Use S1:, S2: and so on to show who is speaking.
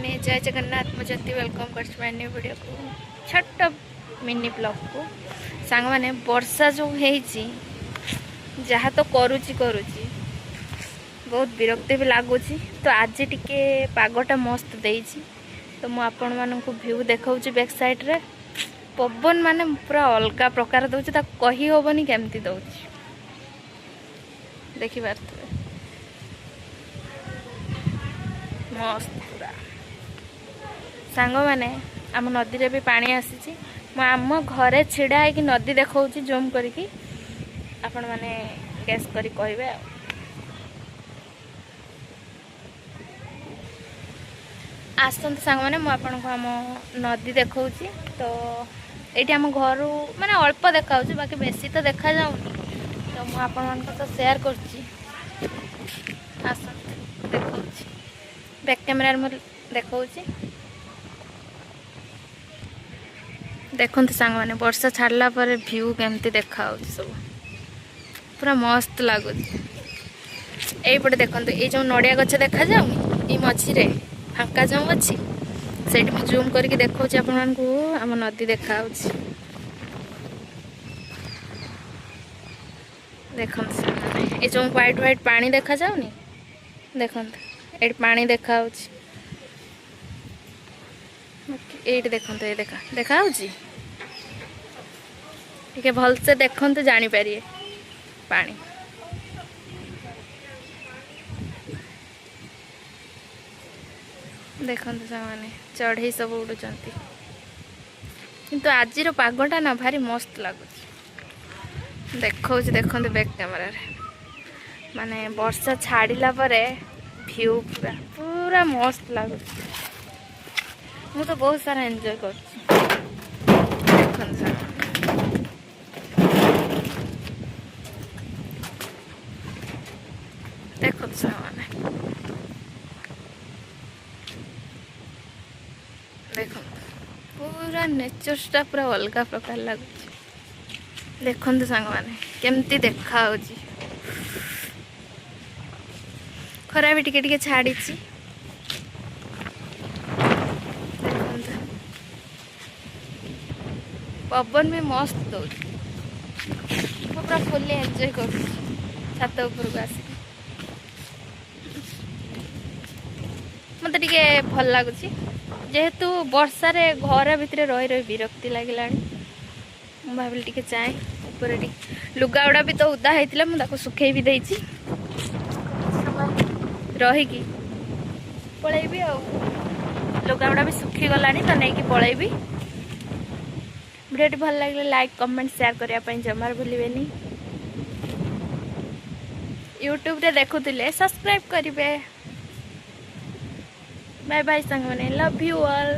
S1: मैंने जय जगन्नाथ मुझे वेलकम कर न्यू वीडियो को छोट मिनी ब्लॉग को सांग मैंने वर्षा जो है जहाँ तो करुची बहुत विरक्ति भी लगुच। तो आज टिके पागटा मस्त देइछि तो मु आपण मानक व्यू देखा बैक साइड रे पवन माने पूरा अलग प्रकार दउछि कही होबनी केमती दउछि देखि पारथि मस्त पूरा सांग मैंने आम नदी रे भी पानी आसी आम घरे छिड़ा है कि नदी देखा जूम करके आपण माने गैस करी कहबे आसत सांग मैंने मुझे आम नदी देखा तो ये आम घर माने अल्प देखा बाकी बेसी तो देखा जाऊनी तो मुझे तो शेयर कर देखा बैक कैमेरा देखा देखते सांग मैंने वर्षा छाड़ला पर व्यू केमती देखा सब पूरा मस्त लगुच। यहीपटे देखते ये जो नड़िया गछ देखा जाऊनी ये मझीरे फांका जो अच्छी से जूम करके देखा आपण को आम नदी देखा देखते ये जो व्हाइट व्हाइट पानी देखा जाऊनी देखते ये पानी देखा ये देखते ये देखा टे भलसे देखते जापर पानी देखते से चढ़ई सब उड़ुंट किंतु आज पागटा ना भारी मस्त लगुच देखा देखते बैक कैमेरा माने वर्षा छाड़िला परे व्यू पूरा पूरा मस्त लगुच मु तो बहुत सारा एंजॉय कर देखो मैंने देखो पूरा नेचरटा पूरा अलग प्रकार लगुच देखते सांग मैंने केमती देखा खरा भी टिके छाड़ी पवन भी मस्त दौर पूरा फुल्ली एंजॉय कर छात उपरक आस मत टे भल लगुच जेहेतु वर्षार घर भितर रही रही विरक्ति लगे भाविली टे चाहे ऊपर लुगा गुड़ा भी तो उदा होता मुझे सुखे भी देती रहीकि पलैबी आ लुगा गुड़ा भी सुखी गला तो नहीं पलैबी। वीडियो भल लगे लाइक कमेंट शेयर करने जमार भूलें यूट्यूब रे देखुले सब्सक्राइब करेंगे। बाय बाय संग मैंने लव यू ऑल।